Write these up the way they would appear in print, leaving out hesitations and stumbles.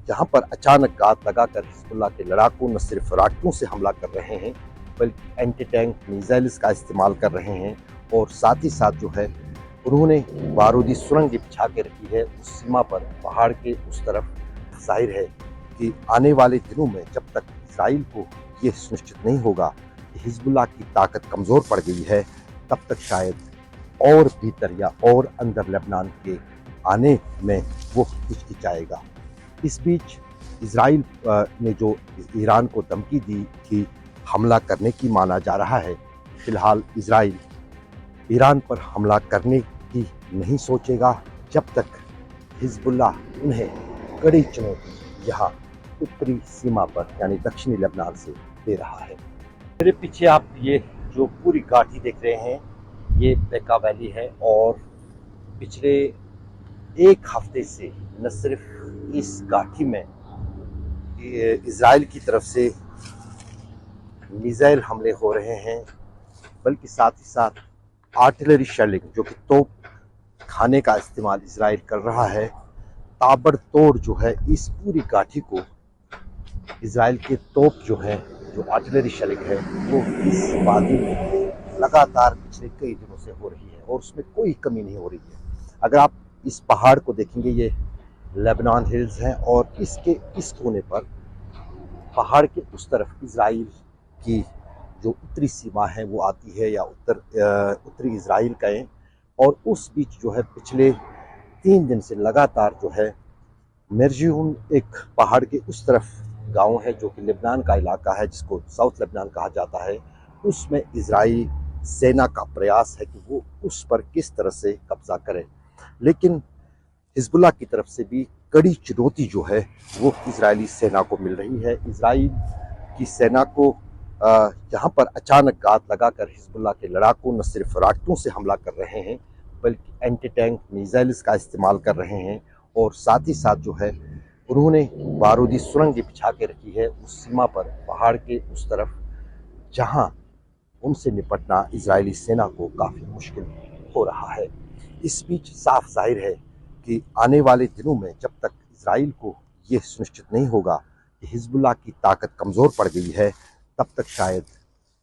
जहां पर अचानक घात लगाकर हिजबुल्लाह के लड़ाकू न सिर्फ रॉकेटों से हमला कर रहे हैं बल्कि एंटी टैंक मिसाइल्स का इस्तेमाल कर रहे हैं और साथ ही साथ जो है उन्होंने बारूदी सुरंग बिछा के रखी है उस सीमा पर, पहाड़ के उस तरफ। जाहिर है कि आने वाले दिनों में जब तक इसराइल को ये सुनिश्चित नहीं होगा कि हिजबुल्लाह की ताकत कमज़ोर पड़ गई है, तब तक शायद और भीतर या और अंदर लेबनान के आने में वो हिचकिचाएगा। इस बीच इसराइल ने जो ईरान को धमकी दी थी हमला करने की, माना जा रहा है फिलहाल इसराइल ईरान पर हमला करने की नहीं सोचेगा जब तक हिजबुल्लाह उन्हें कड़ी चुनौती यहाँ उत्तरी सीमा पर यानी दक्षिणी लेबनान से दे रहा है। मेरे पीछे आप ये जो पूरी घाटी देख रहे हैं, ये बेका वैली है और पिछले एक हफ्ते से न सिर्फ इस घाटी में इजराइल की तरफ से मिसाइल हमले हो रहे हैं बल्कि साथ ही साथ आर्टिलरी शेलिंग, जो कि तोप खाने का इस्तेमाल इजराइल कर रहा है, ताबड़तोड़ जो है इस पूरी घाटी को इजराइल के तोप जो है, जो आर्टिलरी शेलिंग है, वो इस वादी में लगातार पिछले कई दिनों से हो रही है और उसमें कोई कमी नहीं हो रही है। अगर आप इस पहाड़ को देखेंगे, ये लेबनान हिल्स हैं और इसके इस कोने पर पहाड़ के उस तरफ इजराइल की जो उत्तरी सीमा है वो आती है, या उत्तरी इजराइल कहें। और उस बीच जो है पिछले 3 दिन से लगातार जो है मेरजियन एक पहाड़ के उस तरफ गांव है जो कि लेबनान का इलाका है, जिसको साउथ लेबनान कहा जाता है, उसमें इजराइल सेना का प्रयास है कि वो उस पर किस तरह से कब्जा करे। लेकिन हिजबुल्लाह की तरफ से भी कड़ी चुनौती जो है वो इजरायली सेना को मिल रही है। इजराइल की सेना को यहाँ पर अचानक घात लगाकर हिजबुल्लाह के लड़ाकू न सिर्फ रॉकेटों से हमला कर रहे हैं बल्कि एंटी टैंक मिसाइल्स का इस्तेमाल कर रहे हैं और साथ ही साथ जो है उन्होंने बारूदी सुरंग बिछा के रखी है उस सीमा पर, पहाड़ के उस तरफ, जहां उनसे निपटना इजरायली सेना को काफ़ी मुश्किल हो रहा है। इस बीच साफ जाहिर है कि आने वाले दिनों में जब तक इसराइल को ये सुनिश्चित नहीं होगा कि हिजबुल्लाह की ताकत कमज़ोर पड़ गई है, तब तक शायद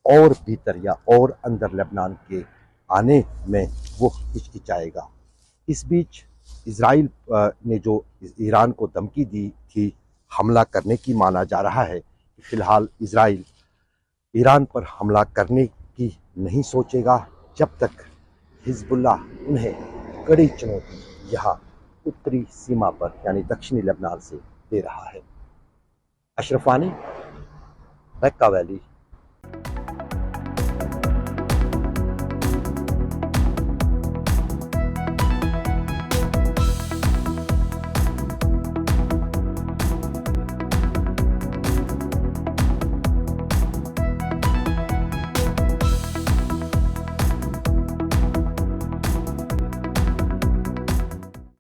और भीतर या और अंदर लेबनान के आने में वो हिचकिचाएगा। इस बीच इसराइल ने जो ईरान को धमकी दी थी हमला करने की, माना जा रहा है कि फिलहाल इसराइल ईरान पर हमला करने की नहीं सोचेगा जब तक हिजबुल्लाह उन्हें कड़ी चुनौती यहाँ उत्तरी सीमा पर यानी दक्षिणी लेबनान से दे रहा है। अशरफ वानी, बेका वैली।